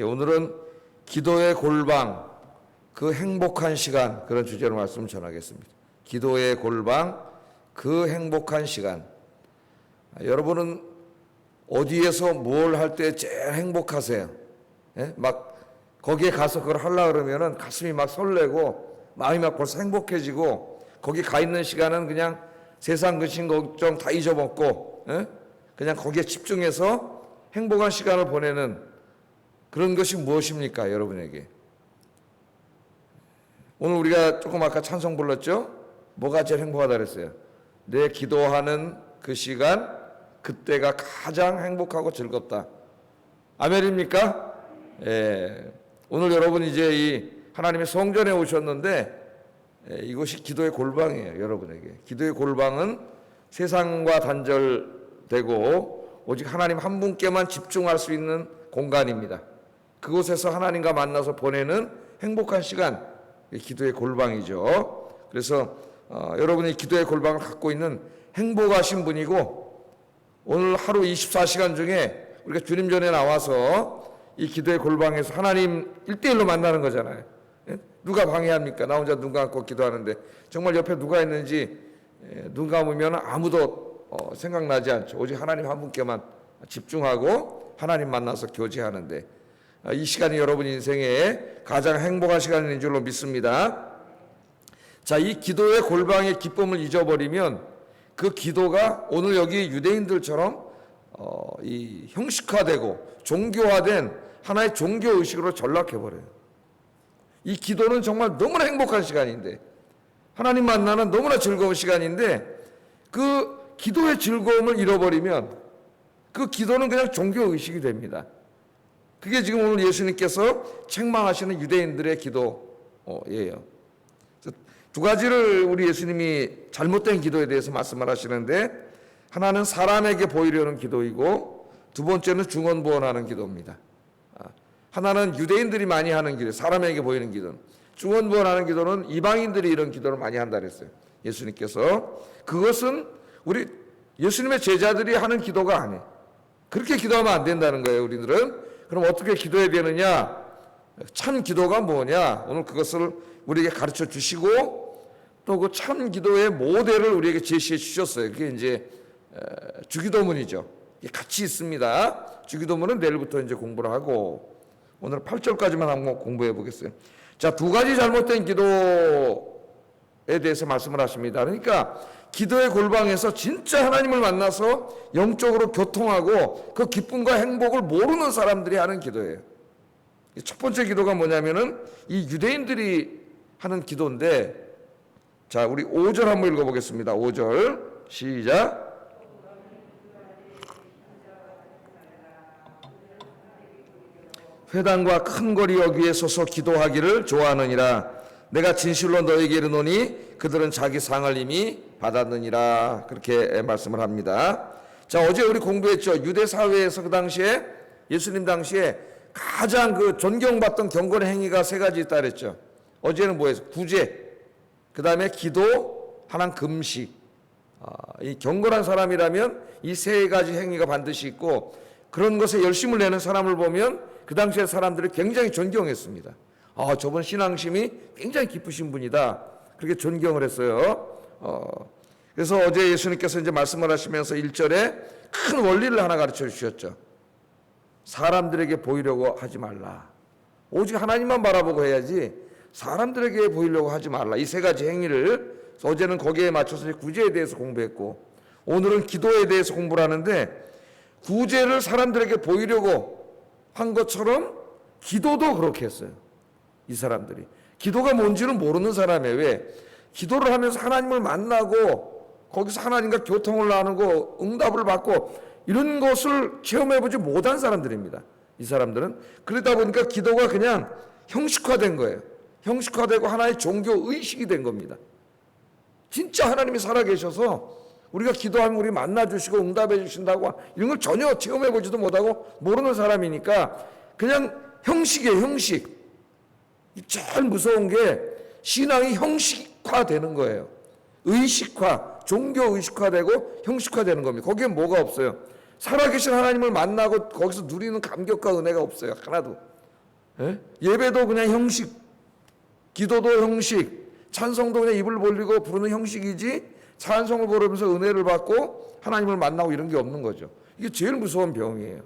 오늘은 기도의 골방, 그 행복한 시간, 그런 주제로 말씀을 전하겠습니다. 기도의 골방, 그 행복한 시간. 여러분은 어디에서 뭘 할 때 제일 행복하세요? 예? 막 거기에 가서 그걸 하려고 그러면은 가슴이 막 설레고 마음이 막 벌써 행복해지고, 거기 가 있는 시간은 그냥 세상 근심 걱정 다 잊어먹고, 예? 그냥 거기에 집중해서 행복한 시간을 보내는 그런 것이 무엇입니까, 여러분에게? 오늘 우리가 조금 아까 찬송 불렀죠? 뭐가 제일 행복하다 그랬어요? 내 기도하는 그 시간, 그때가 가장 행복하고 즐겁다. 아멘입니까? 예. 오늘 여러분 이제 이 하나님의 성전에 오셨는데, 이곳이 기도의 골방이에요, 여러분에게. 기도의 골방은 세상과 단절되고 오직 하나님 한 분께만 집중할 수 있는 공간입니다. 그곳에서 하나님과 만나서 보내는 행복한 시간, 기도의 골방이죠. 그래서 여러분이 기도의 골방을 갖고 있는 행복하신 분이고, 오늘 하루 24시간 중에 우리가 주님 전에 나와서 이 기도의 골방에서 하나님 1대1로 만나는 거잖아요. 누가 방해합니까? 나 혼자 눈 감고 기도하는데 정말 옆에 누가 있는지 눈 감으면 아무도 생각나지 않죠. 오직 하나님 한 분께만 집중하고 하나님 만나서 교제하는데, 이 시간이 여러분 인생의 가장 행복한 시간인 줄로 믿습니다. 자, 이 기도의 골방의 기쁨을 잊어버리면 그 기도가 오늘 여기 유대인들처럼 이 형식화되고 종교화된 하나의 종교의식으로 전락해버려요. 이 기도는 정말 너무나 행복한 시간인데, 하나님 만나는 너무나 즐거운 시간인데, 그 기도의 즐거움을 잃어버리면 그 기도는 그냥 종교의식이 됩니다. 그게 지금 오늘 예수님께서 책망하시는 유대인들의 기도예요. 두 가지를 우리 예수님이 잘못된 기도에 대해서 말씀을 하시는데, 하나는 사람에게 보이려는 기도이고 두 번째는 중언부언하는 기도입니다. 하나는 유대인들이 많이 하는 기도, 사람에게 보이는 기도. 중언부언하는 기도는 이방인들이 이런 기도를 많이 한다 그랬어요, 예수님께서. 그것은 우리 예수님의 제자들이 하는 기도가 아니에요. 그렇게 기도하면 안 된다는 거예요, 우리들은. 그럼 어떻게 기도해야 되느냐? 참 기도가 뭐냐? 오늘 그것을 우리에게 가르쳐 주시고, 또 그 참 기도의 모델을 우리에게 제시해 주셨어요. 그게 이제 주기도문이죠. 같이 있습니다. 주기도문은 내일부터 이제 공부를 하고, 오늘 8절까지만 한번 공부해 보겠어요. 자, 두 가지 잘못된 기도에 대해서 말씀을 하십니다. 그러니까 기도의 골방에서 진짜 하나님을 만나서 영적으로 교통하고 그 기쁨과 행복을 모르는 사람들이 하는 기도예요. 첫 번째 기도가 뭐냐면은 이 유대인들이 하는 기도인데, 자, 우리 5절 한번 읽어보겠습니다. 5절 시작. 회당과 큰 거리 여기에 서서 기도하기를 좋아하느니라. 내가 진실로 너에게 이르노니 그들은 자기 상을 이미 받았느니라. 그렇게 말씀을 합니다. 자, 어제 우리 공부했죠. 유대 사회에서 그 당시에, 예수님 당시에 가장 그 존경받던 경건의 행위가 세 가지 있다 그랬죠. 어제는 뭐였어요? 구제, 그 다음에 기도, 하나는 금식. 이 경건한 사람이라면 이 세 가지 행위가 반드시 있고, 그런 것에 열심을 내는 사람을 보면 그 당시에 사람들이 굉장히 존경했습니다. 저분 신앙심이 굉장히 깊으신 분이다. 그렇게 존경을 했어요. 그래서 어제 예수님께서 이제 말씀을 하시면서 1절에 큰 원리를 하나 가르쳐 주셨죠. 사람들에게 보이려고 하지 말라. 오직 하나님만 바라보고 해야지 사람들에게 보이려고 하지 말라. 이 세 가지 행위를, 어제는 거기에 맞춰서 구제에 대해서 공부했고, 오늘은 기도에 대해서 공부를 하는데, 구제를 사람들에게 보이려고 한 것처럼 기도도 그렇게 했어요. 이 사람들이 기도가 뭔지는 모르는 사람이에요. 왜? 기도를 하면서 하나님을 만나고 거기서 하나님과 교통을 나누고 응답을 받고 이런 것을 체험해보지 못한 사람들입니다. 이 사람들은. 그러다 보니까 기도가 그냥 형식화된 거예요. 형식화되고 하나의 종교의식이 된 겁니다. 진짜 하나님이 살아계셔서 우리가 기도하면 우리 만나주시고 응답해 주신다고 이런 걸 전혀 체험해보지도 못하고 모르는 사람이니까 그냥 형식이에요, 형식. 제일 무서운 게 신앙이 형식화되는 거예요. 의식화, 종교의식화되고 형식화되는 겁니다. 거기에 뭐가 없어요. 살아계신 하나님을 만나고 거기서 누리는 감격과 은혜가 없어요. 하나도. 예? 예배도 그냥 형식, 기도도 형식, 찬송도 그냥 입을 벌리고 부르는 형식이지 찬송을 부르면서 은혜를 받고 하나님을 만나고 이런 게 없는 거죠. 이게 제일 무서운 병이에요.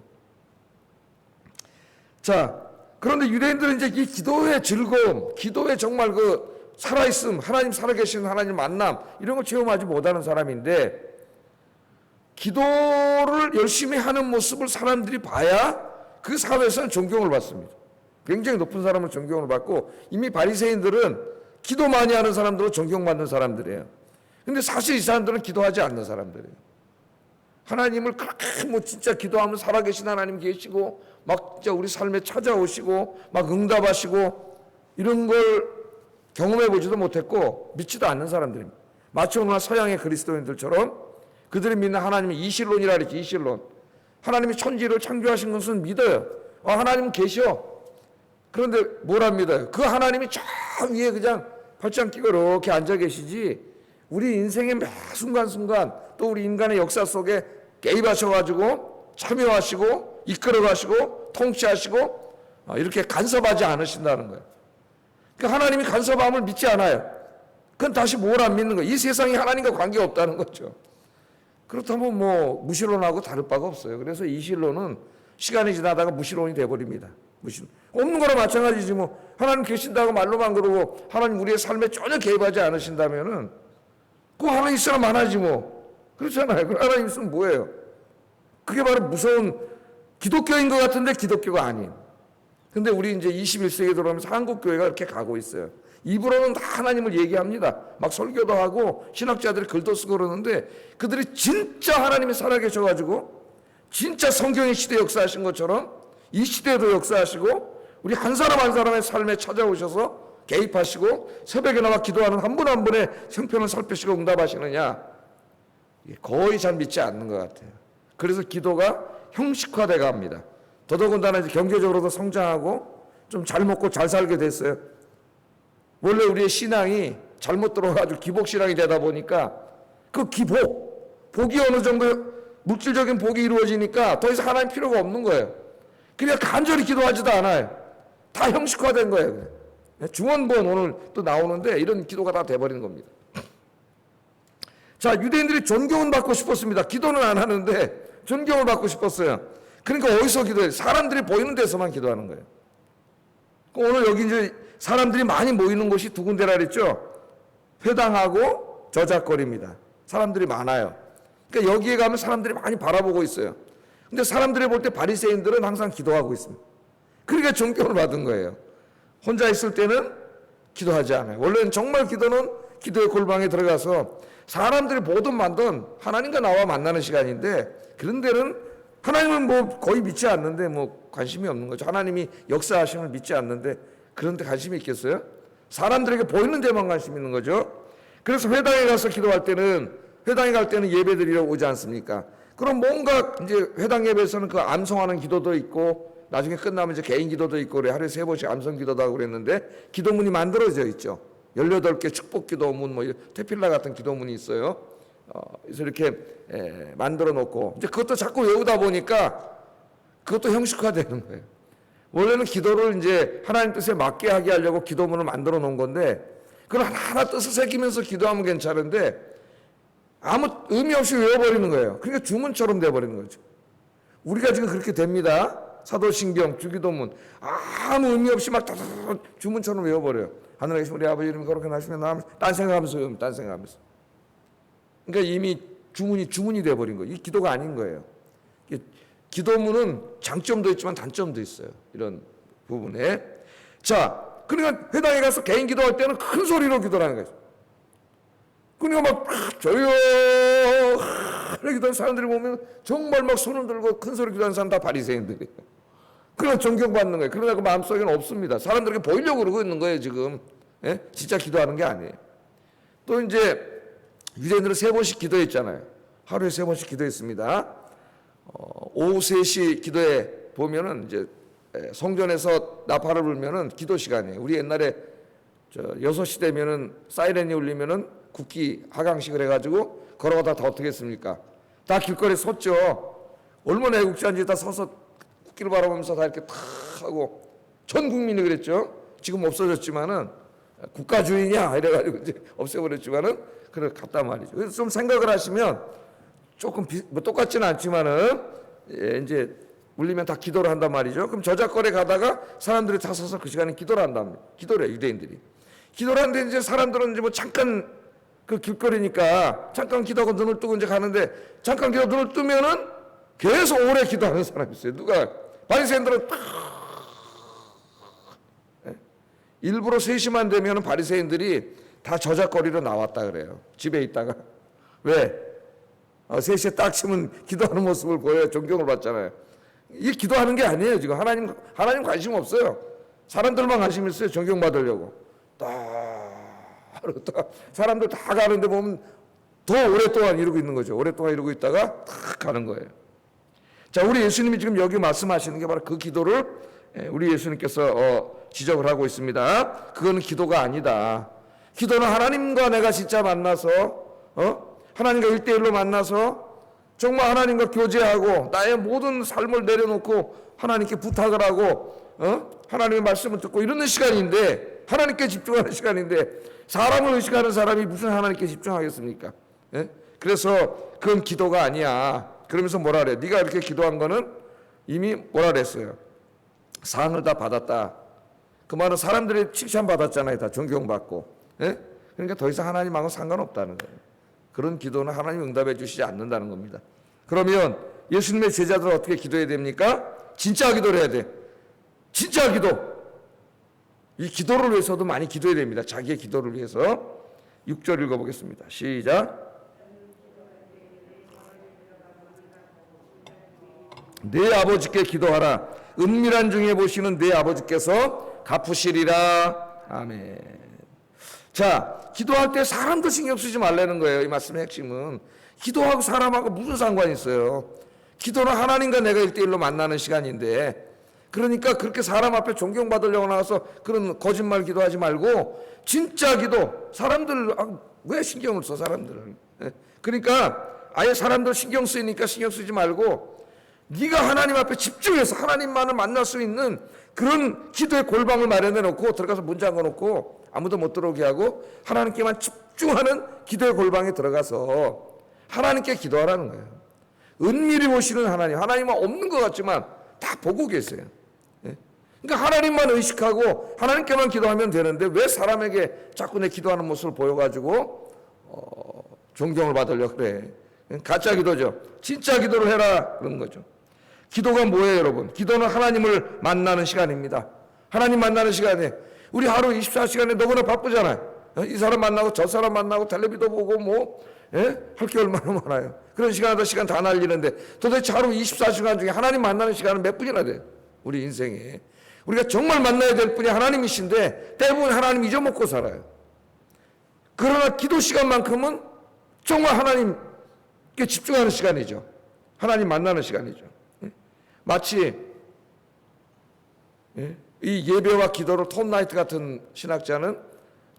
자, 그런데 유대인들은 이제 이 기도의 즐거움, 기도의 정말 그 살아있음, 하나님 살아계신 하나님 만남 이런 걸 체험하지 못하는 사람인데 기도를 열심히 하는 모습을 사람들이 봐야 그 사회에서는 존경을 받습니다. 굉장히 높은 사람을 존경을 받고 이미 바리새인들은 기도 많이 하는 사람들은 존경받는 사람들이에요. 근데 사실 이 사람들은 기도하지 않는 사람들이에요. 하나님을 그렇게 뭐 진짜 기도하면 살아계신 하나님 계시고 막 진짜 우리 삶에 찾아오시고 막 응답하시고 이런 걸 경험해 보지도 못했고 믿지도 않는 사람들입니다. 마치 오늘날 서양의 그리스도인들처럼 그들이 믿는 하나님이 이실론이라 그랬지. 이실론. 하나님이 천지를 창조하신 것은 믿어요. 하나님은 계셔. 그런데 뭘 안 믿어요? 그 하나님이 저 위에 그냥 발장 끼고 이렇게 앉아 계시지 우리 인생의 매 순간순간 또 우리 인간의 역사 속에 개입하셔가지고 참여하시고 이끌어가시고 통치하시고 이렇게 간섭하지 않으신다는 거예요. 그러니까 하나님이 간섭함을 믿지 않아요. 그건 다시 뭘 안 믿는 거예요? 이 세상에 하나님과 관계없다는 거죠. 그렇다면 뭐 무신론하고 다를 바가 없어요. 그래서 이실론은 시간이 지나다가 무신론이 돼버립니다. 없는 거랑 마찬가지지 뭐. 하나님 계신다고 말로만 그러고 하나님 우리의 삶에 전혀 개입하지 않으신다면은 그 하나님 있으면 많아지 뭐. 그렇잖아요. 그 하나님 있으면 뭐예요? 그게 바로 무서운 기독교인 것 같은데 기독교가 아닌. 근데 우리 이제 21세기 들어오면서 한국 교회가 이렇게 가고 있어요. 입으로는 다 하나님을 얘기합니다. 막 설교도 하고 신학자들이 글도 쓰고 그러는데 그들이 진짜 하나님이 살아계셔가지고 진짜 성경의 시대 역사하신 것처럼 이 시대에도 역사하시고 우리 한 사람 한 사람의 삶에 찾아오셔서 개입하시고 새벽에 나와 기도하는 한 분 한 분의 형편을 살피시고 응답하시느냐 거의 잘 믿지 않는 것 같아요. 그래서 기도가 형식화돼 갑니다. 더더군다나 이제 경제적으로도 성장하고 좀 잘 먹고 잘 살게 됐어요. 원래 우리의 신앙이 잘못 들어가지고 기복신앙이 되다 보니까 그 복이 어느 정도 물질적인 복이 이루어지니까 더 이상 하나님 필요가 없는 거예요. 그냥 간절히 기도하지도 않아요. 다 형식화된 거예요. 중원본 오늘 또 나오는데 이런 기도가 다 돼버리는 겁니다. 자, 유대인들이 존경은 받고 싶었습니다. 기도는 안 하는데 존경을 받고 싶었어요. 그러니까 어디서 기도해요? 사람들이 보이는 데서만 기도하는 거예요. 오늘 여기 이제 사람들이 많이 모이는 곳이 두 군데라 그랬죠. 회당하고 저작거리입니다. 사람들이 많아요. 그러니까 여기에 가면 사람들이 많이 바라보고 있어요. 근데 사람들이 볼 때 바리새인들은 항상 기도하고 있습니다. 그러니까 존경을 받은 거예요. 혼자 있을 때는 기도하지 않아요. 원래는 정말 기도는 기도의 골방에 들어가서 사람들이 보든 만든 하나님과 나와 만나는 시간인데 그런 데는 하나님은 뭐 거의 믿지 않는데 뭐 관심이 없는 거죠. 하나님이 역사하심을 믿지 않는데 그런데 관심이 있겠어요? 사람들에게 보이는 데만 관심 있는 거죠. 그래서 회당에 가서 기도할 때는 회당에 갈 때는 예배 드리러 오지 않습니까? 그럼 뭔가 이제 회당 예배에서는 그 암송하는 기도도 있고 나중에 끝나면 이제 개인 기도도 있고 그래 하루에 3번씩 암송 기도도 하고 그랬는데 기도문이 만들어져 있죠. 18개 축복 기도문 뭐 테필라 같은 기도문이 있어요. 그래서 이렇게 만들어 놓고 이제 그것도 자꾸 외우다 보니까 그것도 형식화되는 거예요. 원래는 기도를 이제 하나님 뜻에 맞게 하게 하려고 기도문을 만들어 놓은 건데 그걸 하나하나 뜻을 새기면서 기도하면 괜찮은데 아무 의미 없이 외워버리는 거예요. 그러니까 주문처럼 돼버리는 거죠. 우리가 지금 그렇게 됩니다. 사도신경, 주기도문 아무 의미 없이 막 주문처럼 외워버려요. 하늘에 계신 우리 아버지 이름 거룩히 하시면 딴 생각하면서 외우면 딴 생각하면서. 그러니까 이미 주문이 돼버린 거예요. 이 기도가 아닌 거예요. 기도문은 장점도 있지만 단점도 있어요. 이런 부분에. 자, 그러니까 회당에 가서 개인 기도할 때는 큰 소리로 기도하는 거예요. 그러니까 막 조용히 기도하는 사람들이 보면 정말 막 손을 들고 큰 소리 기도하는 사람 다 바리새인들이에요. 그런 존경받는 거예요. 그러나 그 마음속에는 없습니다. 사람들에게 보이려고 그러고 있는 거예요 지금. 예? 진짜 기도하는 게 아니에요. 또 이제 유대인들은 3번씩 기도했잖아요. 하루에 3번씩 기도했습니다. 오후 3시 기도에 보면은 이제 성전에서 나팔을 불면은 기도 시간이에요. 우리 옛날에 6시 되면은 사이렌이 울리면은 국기 하강식을 해가지고 걸어가다 다 어떻게 했습니까? 다 길거리에 섰죠. 얼마나 애국자인지 다 서서 국기를 바라보면서 다 이렇게 탁 하고 전 국민이 그랬죠. 지금 없어졌지만은 국가주의냐 이래가지고 이제 없애버렸지만은 그래 갔단 말이죠. 그래서 좀 생각을 하시면 조금 뭐 똑같지는 않지만은 이제 울리면 다 기도를 한단 말이죠. 그럼 저작거리 가다가 사람들이 다 서서 그 시간에 기도를 한답니다. 기도를 해요, 유대인들이. 기도를 하는데 이제 사람들은 이제 뭐 잠깐 그 길거리니까 잠깐 기도하고 눈을 뜨고 이제 가는데 잠깐 기도 눈을 뜨면은 계속 오래 기도하는 사람이 있어요. 누가? 바리새인들은 딱 일부러 3시만 되면은 바리새인들이 다 저작거리로 나왔다 그래요. 집에 있다가. 왜? 3시에 딱 치면 기도하는 모습을 보여야 존경을 받잖아요. 이게 기도하는 게 아니에요. 지금 하나님 관심 없어요. 사람들만 관심 있어요. 존경받으려고. 사람들 다 가는데 보면 더 오랫동안 이러고 있는 거죠. 오랫동안 이러고 있다가 탁 가는 거예요. 자, 우리 예수님이 지금 여기 말씀하시는 게 바로 그 기도를 우리 예수님께서 지적을 하고 있습니다. 그거는 기도가 아니다. 기도는 하나님과 내가 진짜 만나서 하나님과 1대1로 만나서 정말 하나님과 교제하고 나의 모든 삶을 내려놓고 하나님께 부탁을 하고 하나님의 말씀을 듣고 이러는 시간인데, 하나님께 집중하는 시간인데 사람을 의식하는 사람이 무슨 하나님께 집중하겠습니까? 그래서 그건 기도가 아니야. 그러면서 뭐라 그래? 네가 이렇게 기도한 거는 이미 뭐라 그랬어요? 상을 다 받았다. 그 말은 사람들이 칭찬받았잖아요. 다 존경받고. 그러니까 더 이상 하나님하고 상관없다는 거예요. 그런 기도는 하나님 응답해 주시지 않는다는 겁니다. 그러면 예수님의 제자들은 어떻게 기도해야 됩니까? 진짜 기도를 해야 돼. 진짜 기도. 이 기도를 위해서도 많이 기도해야 됩니다. 자기의 기도를 위해서. 6절 읽어보겠습니다. 시작. 내 아버지께 기도하라. 은밀한 중에 보시는 내 아버지께서 갚으시리라. 아멘. 자, 기도할 때 사람도 신경 쓰지 말라는 거예요. 이 말씀의 핵심은. 기도하고 사람하고 무슨 상관이 있어요? 기도는 하나님과 내가 1대1로 만나는 시간인데, 그러니까 그렇게 사람 앞에 존경받으려고 나와서 그런 거짓말 기도하지 말고 진짜 기도. 사람들 왜 신경을 써, 사람들은. 그러니까 아예 사람들 신경 쓰이니까 신경 쓰지 말고 네가 하나님 앞에 집중해서 하나님만을 만날 수 있는 그런 기도의 골방을 마련해 놓고 들어가서 문 잠궈 놓고 아무도 못 들어오게 하고 하나님께만 집중하는 기도의 골방에 들어가서 하나님께 기도하라는 거예요. 은밀히 보시는 하나님은 없는 것 같지만 다 보고 계세요. 그러니까 하나님만 의식하고 하나님께만 기도하면 되는데 왜 사람에게 자꾸 내 기도하는 모습을 보여가지고 존경을 받으려고 그래. 가짜 기도죠. 진짜 기도를 해라 그런 거죠. 기도가 뭐예요, 여러분? 기도는 하나님을 만나는 시간입니다. 하나님 만나는 시간에 우리 하루 24시간에 너무나 바쁘잖아요. 이 사람 만나고 저 사람 만나고 텔레비도 보고 할 게 얼마나 많아요. 그런 시간마다 시간 다 날리는데 도대체 하루 24시간 중에 하나님 만나는 시간은 몇 분이나 돼요? 우리 인생에. 우리가 정말 만나야 될 분이 하나님이신데 대부분 하나님 잊어먹고 살아요. 그러나 기도 시간만큼은 정말 하나님께 집중하는 시간이죠. 하나님 만나는 시간이죠. 마치 이 예배와 기도를 톰 나이트 같은 신학자는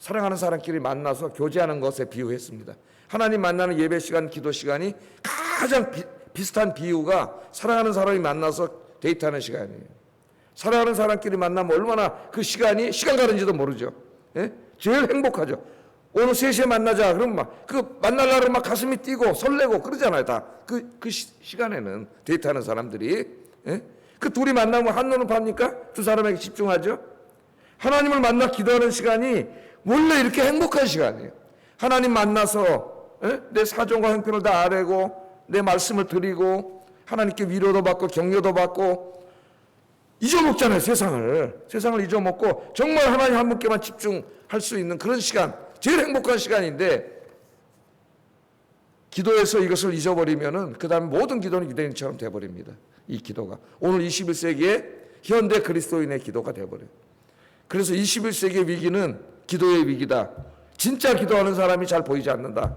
사랑하는 사람끼리 만나서 교제하는 것에 비유했습니다. 하나님 만나는 예배 시간, 기도 시간이 가장 비슷한 비유가 사랑하는 사람이 만나서 데이트하는 시간이에요. 사랑하는 사람끼리 만나면 얼마나 그 시간이 시간 가는지도 모르죠. 제일 행복하죠. 오늘 3시에 만나자. 그럼 막 그 만날라고 막 가슴이 뛰고 설레고 그러잖아요. 다 그 시간에는 데이트하는 사람들이. 그 둘이 만나면 한눈을 팝니까? 두 사람에게 집중하죠. 하나님을 만나 기도하는 시간이 원래 이렇게 행복한 시간이에요. 하나님 만나서 내 사정과 형편을 다 아뢰고 내 말씀을 드리고 하나님께 위로도 받고 격려도 받고 잊어먹잖아요. 세상을 잊어먹고 정말 하나님 한 분께만 집중할 수 있는 그런 시간, 제일 행복한 시간인데 기도에서 이것을 잊어버리면은 그 다음에 모든 기도는 유대인처럼 돼버립니다. 이 기도가 오늘 21세기의 현대 그리스도인의 기도가 돼버려요. 그래서 21세기의 위기는 기도의 위기다. 진짜 기도하는 사람이 잘 보이지 않는다.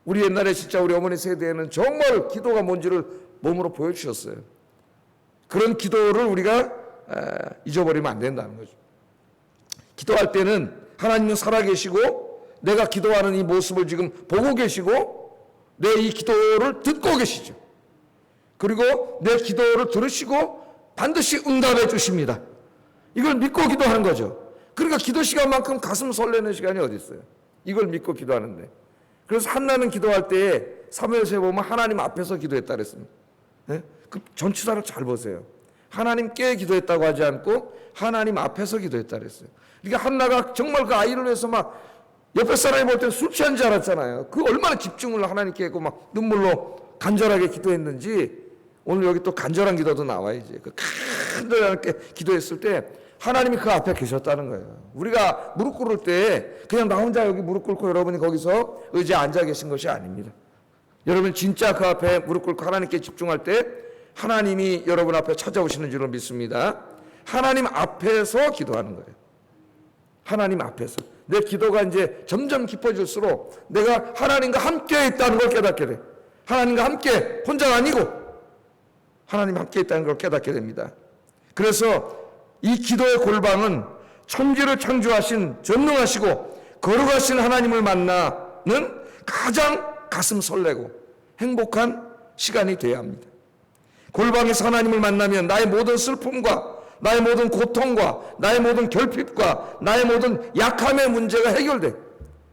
우리 옛날에 진짜 우리 어머니 세대에는 정말 기도가 뭔지를 몸으로 보여주셨어요. 그런 기도를 우리가 잊어버리면 안 된다는 거죠. 기도할 때는 하나님은 살아계시고 내가 기도하는 이 모습을 지금 보고 계시고 내 이 기도를 듣고 계시죠. 그리고 내 기도를 들으시고 반드시 응답해 주십니다. 이걸 믿고 기도하는 거죠. 그러니까 기도 시간만큼 가슴 설레는 시간이 어디 있어요? 이걸 믿고 기도하는데. 그래서 한나는 기도할 때에 사무엘서에 보면 하나님 앞에서 기도했다 그랬습니다. 네? 그 전치사를 잘 보세요. 하나님께 기도했다고 하지 않고 하나님 앞에서 기도했다 그랬어요. 그러니까 한나가 정말 그 아이를 위해서 막 옆에 사람이 볼 때는 술 취한 줄 알았잖아요. 그 얼마나 집중을 하나님께 했고 막 눈물로 간절하게 기도했는지 오늘 여기 또 간절한 기도도 나와야지. 그 간절하게 기도했을 때 하나님이 그 앞에 계셨다는 거예요. 우리가 무릎 꿇을 때 그냥 나 혼자 여기 무릎 꿇고 여러분이 거기서 의자에 앉아 계신 것이 아닙니다. 여러분 진짜 그 앞에 무릎 꿇고 하나님께 집중할 때 하나님이 여러분 앞에 찾아오시는 줄로 믿습니다. 하나님 앞에서 기도하는 거예요. 하나님 앞에서. 내 기도가 이제 점점 깊어질수록 내가 하나님과 함께 있다는 걸 깨닫게 돼. 하나님과 함께 혼자가 아니고 하나님 함께 있다는 걸 깨닫게 됩니다. 그래서 이 기도의 골방은 천지를 창조하신 전능하시고 거룩하신 하나님을 만나는 가장 가슴 설레고 행복한 시간이 되어야 합니다. 골방에서 하나님을 만나면 나의 모든 슬픔과 나의 모든 고통과 나의 모든 결핍과 나의 모든 약함의 문제가 해결돼.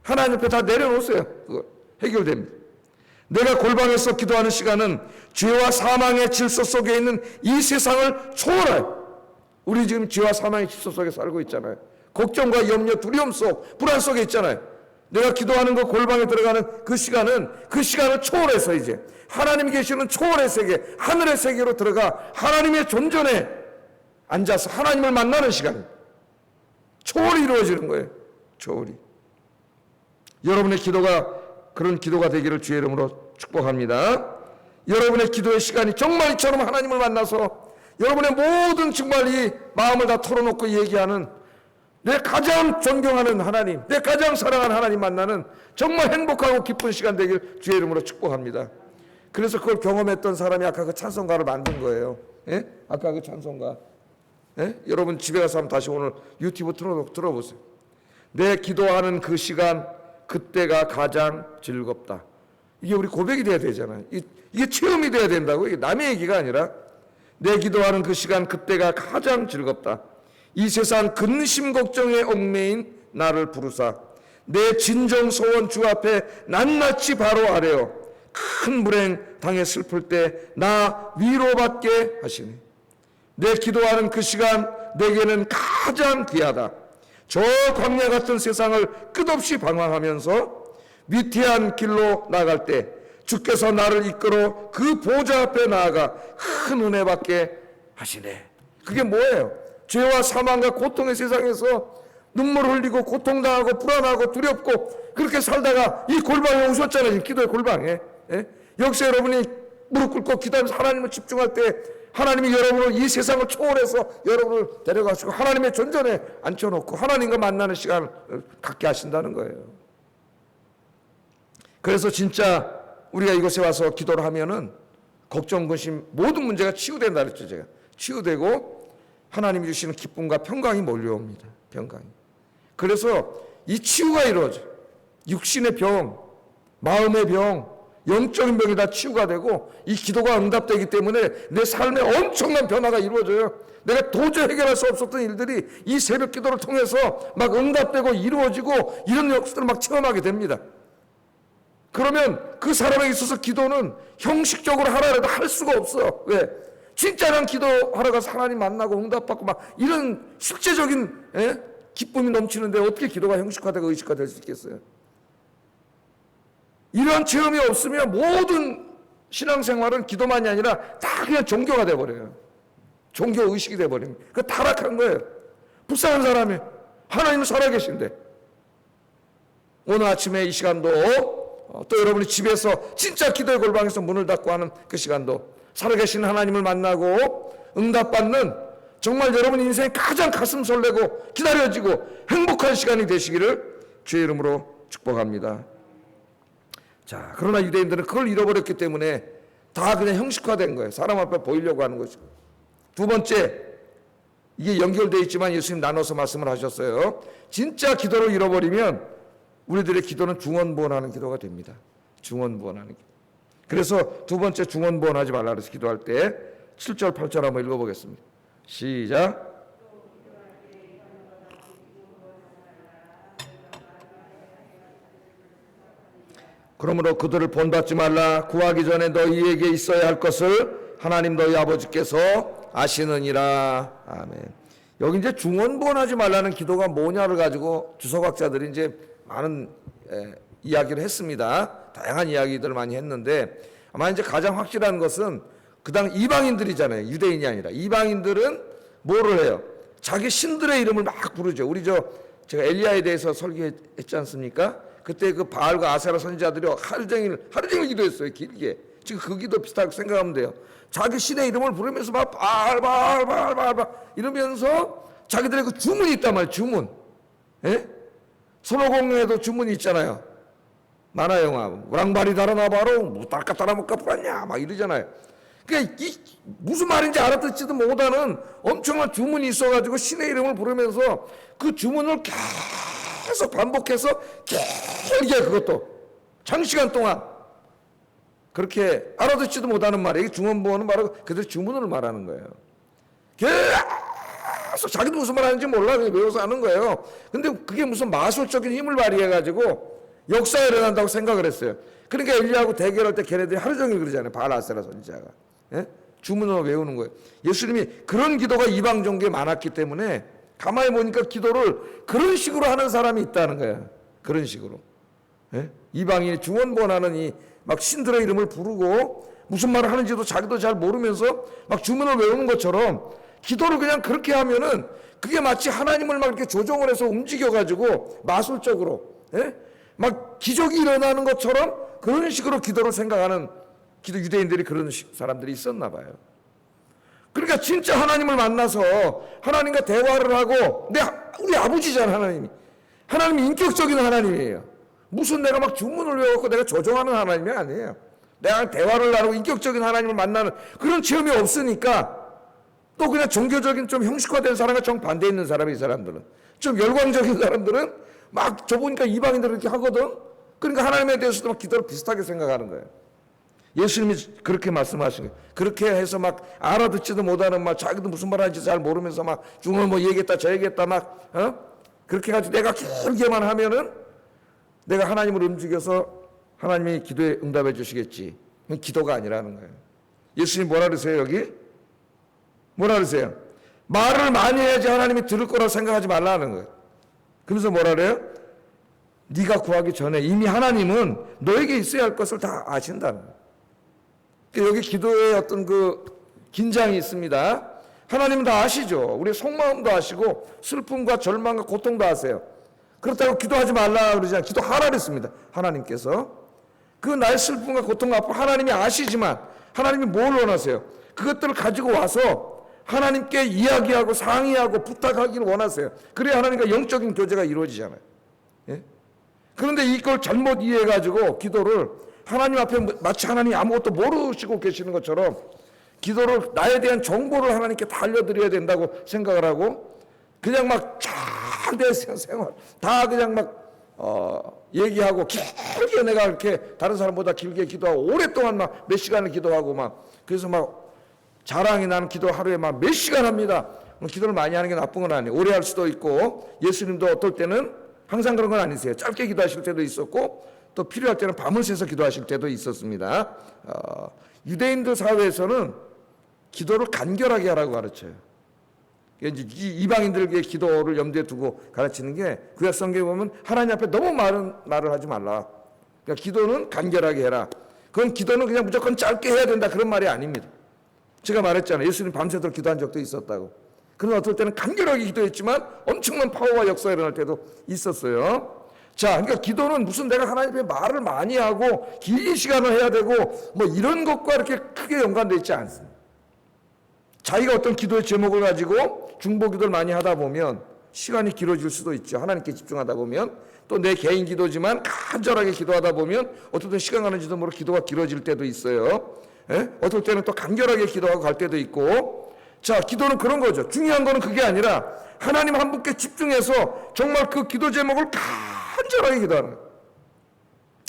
하나님 앞에 다 내려놓으세요. 그거 해결됩니다. 내가 골방에서 기도하는 시간은 죄와 사망의 질서 속에 있는 이 세상을 초월해요. 우리 지금 죄와 사망의 질서 속에 살고 있잖아요. 걱정과 염려, 두려움 속, 불안 속에 있잖아요. 내가 기도하는 그 골방에 들어가는 그 시간은 그 시간을 초월해서 이제 하나님이 계시는 초월의 세계, 하늘의 세계로 들어가 하나님의 존전에 앉아서 하나님을 만나는 시간입니다. 초월이 이루어지는 거예요. 초월이. 여러분의 기도가 그런 기도가 되기를 주의 이름으로 축복합니다. 여러분의 기도의 시간이 정말 이처럼 하나님을 만나서 여러분의 모든 정말 이 마음을 다 털어놓고 얘기하는 내 가장 존경하는 하나님, 내 가장 사랑하는 하나님 만나는 정말 행복하고 기쁜 시간 되길 주의 이름으로 축복합니다. 그래서 그걸 경험했던 사람이 아까 그 찬송가를 만든 거예요. 예? 아까 그 찬송가. 예? 여러분 집에 가서 한번 다시 오늘 유튜브 들어보세요. 내 기도하는 그 시간, 그때가 가장 즐겁다. 이게 우리 고백이 돼야 되잖아요. 이게 체험이 돼야 된다고. 이게 남의 얘기가 아니라 내 기도하는 그 시간, 그때가 가장 즐겁다. 이 세상 근심 걱정에 얽매인 나를 부르사 내 진정 소원 주 앞에 낱낱이 바로 아뢰어 큰 불행 당해 슬플 때 나 위로받게 하시니 내 기도하는 그 시간 내게는 가장 귀하다. 저 광야 같은 세상을 끝없이 방황하면서 위태한 길로 나갈 때 주께서 나를 이끌어 그 보좌 앞에 나아가 큰 은혜 받게 하시네. 그게 뭐예요? 죄와 사망과 고통의 세상에서 눈물 흘리고 고통당하고 불안하고 두렵고 그렇게 살다가 이 골방에 오셨잖아요. 지금 기도의 골방에. 예? 여기서 여러분이 무릎 꿇고 기도하면서 하나님을 집중할 때 하나님이 여러분을 이 세상을 초월해서 여러분을 데려가시고 하나님의 존전에 앉혀놓고 하나님과 만나는 시간을 갖게 하신다는 거예요. 그래서 진짜 우리가 이곳에 와서 기도를 하면은 걱정, 근심 모든 문제가 치유된다 그랬죠. 제가 치유되고 하나님이 주시는 기쁨과 평강이 몰려옵니다. 평강이. 그래서 이 치유가 이루어져요. 육신의 병, 마음의 병, 영적인 병이 다 치유가 되고 이 기도가 응답되기 때문에 내 삶에 엄청난 변화가 이루어져요. 내가 도저히 해결할 수 없었던 일들이 이 새벽 기도를 통해서 막 응답되고 이루어지고 이런 역사들을 막 체험하게 됩니다. 그러면 그 사람에게 있어서 기도는 형식적으로 하라 해도 할 수가 없어. 왜? 진짜 난 기도하러 가서 하나님 만나고 응답받고 막 이런 실제적인 기쁨이 넘치는데 어떻게 기도가 형식화되고 의식화될 수 있겠어요? 이러한 체험이 없으면 모든 신앙생활은 기도만이 아니라 다 그냥 종교가 돼버려요. 종교의식이 돼버립니다. 그 타락한 거예요. 불쌍한 사람이 하나님은 살아계신데 오늘 아침에 이 시간도 또 여러분이 집에서 진짜 기도의 골방에서 문을 닫고 하는 그 시간도 살아계신 하나님을 만나고 응답받는 정말 여러분 인생에 가장 가슴 설레고 기다려지고 행복한 시간이 되시기를 주의 이름으로 축복합니다. 자, 그러나 유대인들은 그걸 잃어버렸기 때문에 다 그냥 형식화된 거예요. 사람 앞에 보이려고 하는 것이고. 두 번째, 이게 연결되어 있지만 예수님 나눠서 말씀을 하셨어요. 진짜 기도를 잃어버리면 우리들의 기도는 중언부언하는 기도가 됩니다. 중언부언하는 기도. 그래서 두 번째 중언부언하지 말라 그래서 기도할 때 7절 8절 한번 읽어보겠습니다. 시작. 그러므로 그들을 본받지 말라. 구하기 전에 너희에게 있어야 할 것을 하나님 너희 아버지께서 아시느니라. 아멘. 여기 이제 중언부언하지 말라는 기도가 뭐냐를 가지고 주석학자들이 이제 많은 이야기를 했습니다. 다양한 이야기들을 많이 했는데, 아마 이제 가장 확실한 것은 그 당 이방인들이잖아요. 유대인이 아니라. 이방인들은 뭐를 해요? 자기 신들의 이름을 막 부르죠. 우리 제가 엘리야에 대해서 설교했지 않습니까? 그때 그 바알과 아세라 선지자들이 하루 종일 기도했어요. 길게. 지금 그 기도 비슷하게 생각하면 돼요. 자기 신의 이름을 부르면서 막 바알 이러면서 자기들의 그 주문이 있단 말이에요. 주문. 예? 선호공에도 주문이 있잖아요. 만화 영화 우랑바리 달아나바로 무따까 따라먹까 뿌렸냐 막 이러잖아요. 그러니까 무슨 말인지 알아듣지도 못하는 엄청난 주문이 있어가지고 신의 이름을 부르면서 그 주문을 계속 반복해서 길게, 그것도 장시간 동안 그렇게 알아듣지도 못하는 말이에요. 중언부언은 바로 그들 주문을 말하는 거예요. 계속 자기도 무슨 말 하는지 몰라 그냥 외워서 하는 거예요. 근데 그게 무슨 마술적인 힘을 발휘해가지고 역사가 일어난다고 생각을 했어요. 그러니까 엘리야하고 대결할 때 걔네들이 하루 종일 그러잖아요. 바알 아세라 선지자가. 예? 주문을 외우는 거예요. 예수님이 그런 기도가 이방 종교에 많았기 때문에 가만히 보니까 기도를 그런 식으로 하는 사람이 있다는 거예요. 그런 식으로. 예? 이방인이 중언부언하는 이 막 신들의 이름을 부르고 무슨 말을 하는지도 자기도 잘 모르면서 막 주문을 외우는 것처럼 기도를 그냥 그렇게 하면은 그게 마치 하나님을 막 이렇게 조종을 해서 움직여가지고 마술적으로, 예? 막 기적이 일어나는 것처럼 그런 식으로 기도를 생각하는 유대인들이 그런 사람들이 있었나 봐요. 그러니까 진짜 하나님을 만나서 하나님과 대화를 하고, 우리 아버지잖아, 하나님이. 하나님이 인격적인 하나님이에요. 무슨 내가 막 주문을 외워갖고 내가 조종하는 하나님이 아니에요. 내가 대화를 나누고 인격적인 하나님을 만나는 그런 체험이 없으니까 또 그냥 종교적인 좀 형식화된 사람과 정반대에 있는 사람이, 이 사람들은. 좀 열광적인 사람들은 막 저보니까 이방인들 이렇게 하거든. 그러니까 하나님에 대해서도 막 기도를 비슷하게 생각하는 거예요. 예수님이 그렇게 말씀하신 거예요. 그렇게 해서 막 알아듣지도 못하는 막 자기도 무슨 말 하는지 잘 모르면서 막 중얼 뭐 얘기했다 저 얘기했다 막 그렇게 해가지고 내가 길게만 하면은 내가 하나님을 움직여서 하나님이 기도에 응답해 주시겠지. 그건 기도가 아니라는 거예요. 예수님 뭐라 그러세요 여기? 뭐라 그러세요? 말을 많이 해야지 하나님이 들을 거라고 생각하지 말라는 거예요. 그래서 뭐라 그래요? 네가 구하기 전에 이미 하나님은 너에게 있어야 할 것을 다 아신다는 거예요. 여기 기도에 어떤 그 긴장이 있습니다. 하나님은 다 아시죠. 우리의 속마음도 아시고 슬픔과 절망과 고통도 아세요. 그렇다고 기도하지 말라 그러지 않아요. 기도하라 그랬습니다. 하나님께서. 그 나의 슬픔과 고통과 아픔 하나님이 아시지만 하나님이 뭘 원하세요? 그것들을 가지고 와서 하나님께 이야기하고 상의하고 부탁하기를 원하세요. 그래야 하나님과 영적인 교제가 이루어지잖아요. 예? 그런데 이걸 잘못 이해해가지고 기도를 하나님 앞에 마치 하나님이 아무것도 모르시고 계시는 것처럼 기도를 나에 대한 정보를 하나님께 다 알려드려야 된다고 생각을 하고 그냥 막 내 생활 다 그냥 막 얘기하고 길게 내가 이렇게 다른 사람보다 길게 기도하고 오랫동안 막 몇 시간을 기도하고 막 그래서 막 자랑이 나는 기도 하루에 막 몇 시간 합니다. 기도를 많이 하는 게 나쁜 건 아니에요. 오래 할 수도 있고 예수님도 어떨 때는 항상 그런 건 아니세요. 짧게 기도하실 때도 있었고 또 필요할 때는 밤을 새서 기도하실 때도 있었습니다. 유대인들 사회에서는 기도를 간결하게 하라고 가르쳐요. 이제 이방인들에게 기도를 염두에 두고 가르치는 게 구약 성경에 보면 하나님 앞에 너무 많은 말을 하지 말라. 그러니까 기도는 간결하게 해라. 그건 기도는 그냥 무조건 짧게 해야 된다 그런 말이 아닙니다. 제가 말했잖아요. 예수님 밤새도록 기도한 적도 있었다고. 그러나 어떨 때는 간결하게 기도했지만 엄청난 파워와 역사가 일어날 때도 있었어요. 자, 그러니까 기도는 무슨 내가 하나님 앞에 말을 많이 하고 긴 시간을 해야 되고 뭐 이런 것과 이렇게 크게 연관되어 있지 않습니다. 자기가 어떤 기도의 제목을 가지고 중보기도를 많이 하다 보면 시간이 길어질 수도 있죠. 하나님께 집중하다 보면 또 내 개인 기도지만 간절하게 기도하다 보면 어떨 때 시간 가는지도 모르고 기도가 길어질 때도 있어요. 예? 어떨 때는 또 간결하게 기도하고 갈 때도 있고. 자, 기도는 그런 거죠. 중요한 거는 그게 아니라 하나님 한 분께 집중해서 정말 그 기도 제목을 간절하게 기도하는 거예요.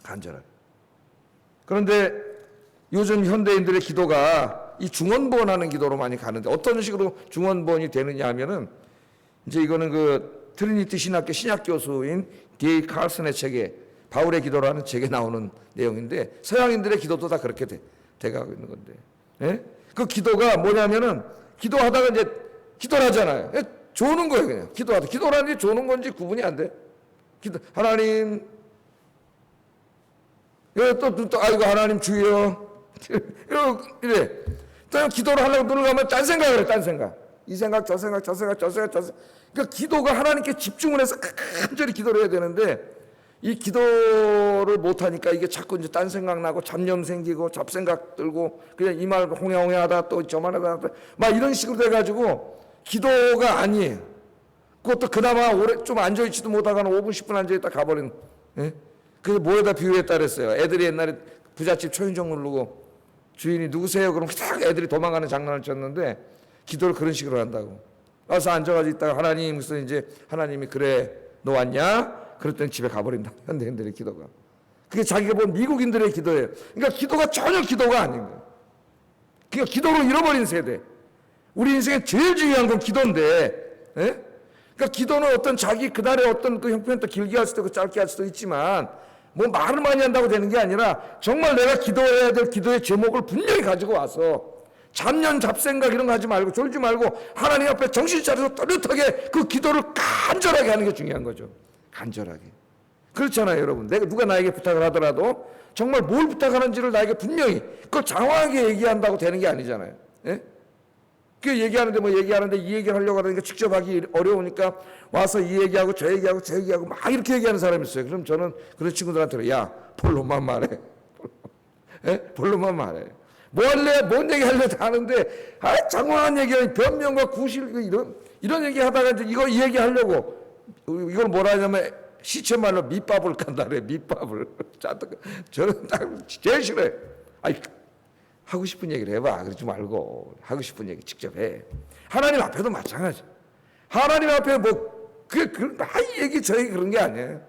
간절하게. 그런데 요즘 현대인들의 기도가 이 중언부언하는 기도로 많이 가는데 어떤 식으로 중언부언이 되느냐 하면은 이제 이거는 그 트리니티 신학교 신약 교수인 D.A. 칼슨의 책에 바울의 기도라는 책에 나오는 내용인데 서양인들의 기도도 다 그렇게 돼가고 있는 건데, 예? 그 기도가 뭐냐면은 기도하다가 이제 기도를 하잖아요. 예? 조는 거예요, 그냥. 기도라는 게 조는 건지 구분이 안 돼. 하나님, 또 아이고 하나님 주여 이래. 또 기도를 하려고 눈을 감으면 딴 생각을 해, 딴 생각. 이 생각, 저 생각, 저 생각, 저 생각, 저 생각. 그러니까 기도가 하나님께 집중을 해서 간절히 기도를 해야 되는데 이 기도를 못하니까 이게 자꾸 이제 딴 생각 나고 잡념 생기고 잡생각 들고 그냥 이 말 홍해홍해 하다가 또 저 말 하다가 막 이런 식으로 돼가지고 기도가 아니에요. 그것도 그나마 오래 좀 앉아있지도 못하거나 5분 10분 앉아있다 가버린. 예? 그게 뭐에다 비유했다 그랬어요. 애들이 옛날에 부잣집 초인종 누르고 주인이 누구세요? 그럼 딱 애들이 도망가는 장난을 쳤는데 기도를 그런 식으로 한다고. 와서 앉아가지고 있다가 하나님, 그래서 이제 하나님이 그래 너 왔냐? 그랬더니 집에 가버린다. 현대인들의 기도가. 그게 자기가 본 미국인들의 기도예요. 그러니까 기도가 전혀 기도가 아닌 거예요. 그러니까 기도로 잃어버린 세대. 우리 인생에 제일 중요한 건 기도인데, 예? 그러니까 기도는 어떤 자기 그날의 어떤 그 형편도 길게 할 수도 있고 짧게 할 수도 있지만 뭐 말을 많이 한다고 되는 게 아니라 정말 내가 기도해야 될 기도의 제목을 분명히 가지고 와서 잡념 잡생각 이런 거 하지 말고 졸지 말고 하나님 앞에 정신 차려서 또렷하게 그 기도를 간절하게 하는 게 중요한 거죠. 간절하게. 그렇잖아요, 여러분. 누가 나에게 부탁을 하더라도 정말 뭘 부탁하는지를 나에게 분명히 그걸 장황하게 얘기한다고 되는 게 아니잖아요. 예? 그 얘기하는데 이 얘기를 하려고 하니까 직접 하기 어려우니까 와서 이 얘기하고 저 얘기하고 저 얘기하고 막 이렇게 얘기하는 사람이 있어요. 그럼 저는 그런 친구들한테 야, 본론만 말해. 예? 본론만 말해. 뭐 할래? 뭔 얘기 할래? 다 하는데 장황한 얘기는 변명과 구실 이런 얘기 하다가 이제 이 얘기 하려고 이걸 뭐라 하냐면 시체말로 밑밥을 간다 그래. 밑밥을. 저는 딱 제일 싫어요. 아이, 하고 싶은 얘기를 해봐. 그러지 말고 하고 싶은 얘기 직접 해. 하나님 앞에도 마찬가지. 하나님 앞에 이 얘기 저 얘기 그런 게 아니에요.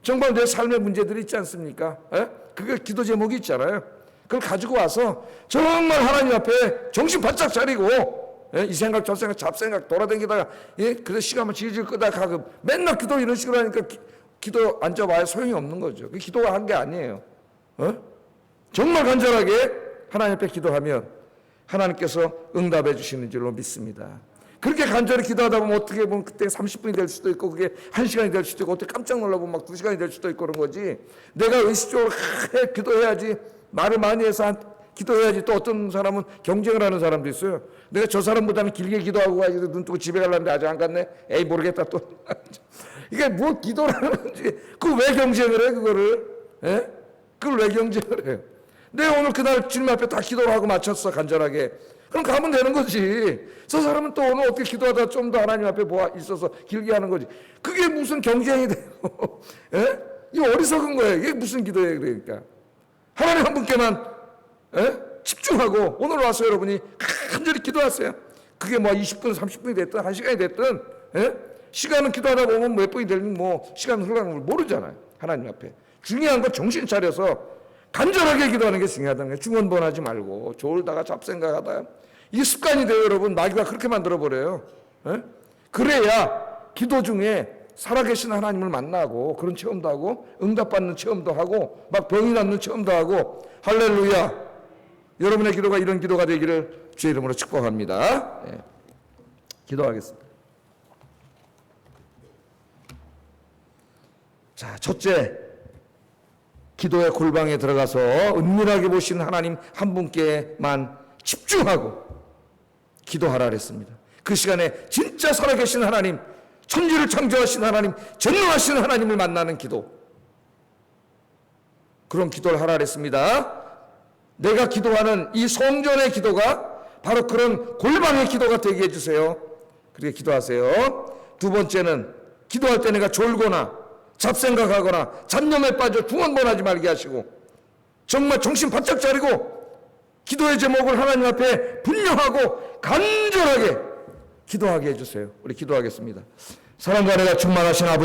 정말 내 삶의 문제들이 있지 않습니까? 에? 그게 기도 제목이 있잖아요. 그걸 가지고 와서 정말 하나님 앞에 정신 바짝 차리고 이 생각 저 생각 잡생각 돌아다니다가 그래서 시간만 질질 끄다가 가끔 맨날 기도 이런 식으로 하니까 기도 앉아봐야 소용이 없는 거죠. 그 기도가 한 게 아니에요. 정말 간절하게 하나님 앞에 기도하면 하나님께서 응답해 주시는 줄로 믿습니다. 그렇게 간절히 기도하다 보면 어떻게 보면 그때 30분이 될 수도 있고 그게 1시간이 될 수도 있고 어떻게 깜짝 놀라고 막 2시간이 될 수도 있고 그런 거지. 내가 의식적으로 기도해야지 말을 많이 해서 기도해야지. 또 어떤 사람은 경쟁을 하는 사람도 있어요. 내가 저 사람보다는 길게 기도하고 가지 눈 뜨고 집에 가려는데 아직 안 갔네. 에이 모르겠다 또. 이게 뭐 기도라는 건지 그걸 왜 경쟁을 해 그거를? 예? 그걸 왜 경쟁을 해요? 내가 오늘 그날 주님 앞에 다 기도를 하고 마쳤어 간절하게. 그럼 가면 되는 거지. 저 사람은 또 오늘 어떻게 기도하다 좀 더 하나님 앞에 있어서 길게 하는 거지. 그게 무슨 경쟁이 되고, 예? 이거 어리석은 거예요. 이게 무슨 기도예요, 그러니까. 하나님 한 분께만, 예? 집중하고, 오늘 와서 여러분이 간절히 기도하세요. 그게 뭐 20분, 30분이 됐든, 1시간이 됐든, 예? 시간은 기도하다 보면 몇 분이 되면 시간 흘러가는 걸 모르잖아요. 하나님 앞에. 중요한 건 정신 차려서 간절하게 기도하는 게 중요하다는 거예요. 중언번하지 말고 졸다가 잡생각하다가 이게 습관이 돼요. 여러분 마귀가 그렇게 만들어버려요. 에? 그래야 기도 중에 살아계신 하나님을 만나고 그런 체험도 하고 응답받는 체험도 하고 막 병이 낫는 체험도 하고 할렐루야. 여러분의 기도가 이런 기도가 되기를 주의 이름으로 축복합니다. 예. 기도하겠습니다. 자, 첫째, 기도의 골방에 들어가서 은밀하게 보시는 하나님 한 분께만 집중하고 기도하라 그랬습니다. 그 시간에 진짜 살아계신 하나님, 천지를 창조하신 하나님, 전능하신 하나님을 만나는 기도, 그런 기도를 하라 그랬습니다. 내가 기도하는 이 성전의 기도가 바로 그런 골방의 기도가 되게 해주세요. 그렇게 기도하세요. 두 번째는 기도할 때 내가 졸거나 잡생각하거나 잡념에 빠져 중언번하지 말게 하시고 정말 정신 바짝 차리고 기도의 제목을 하나님 앞에 분명하고 간절하게 기도하게 해주세요. 우리 기도하겠습니다. 사랑과 은혜가 충만하신 아버지